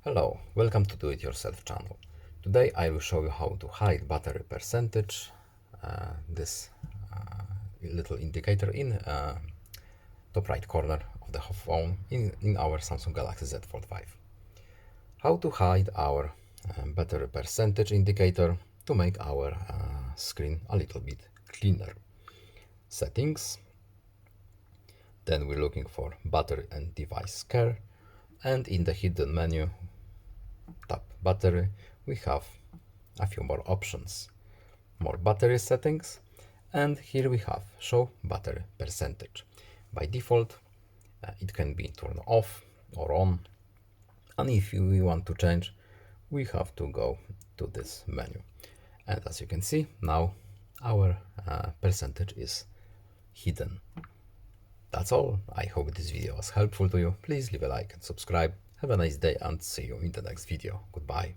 Hello, welcome to Do It Yourself channel. Today I will show you how to hide battery percentage, this little indicator in top right corner of the phone in our Samsung Galaxy Z Fold5. How to hide our battery percentage indicator to make our screen a little bit cleaner. Settings, then we're looking for battery and device care, and in the hidden menu tap battery, we have a few more options. More battery settings, and here we have show battery percentage. By default, it can be turned off or on, and if we want to change, we have to go to this menu. And as you can see, now our percentage is hidden. That's all. I hope this video was helpful to you. Please leave a like and subscribe. Have a nice day and see you in the next video. Goodbye.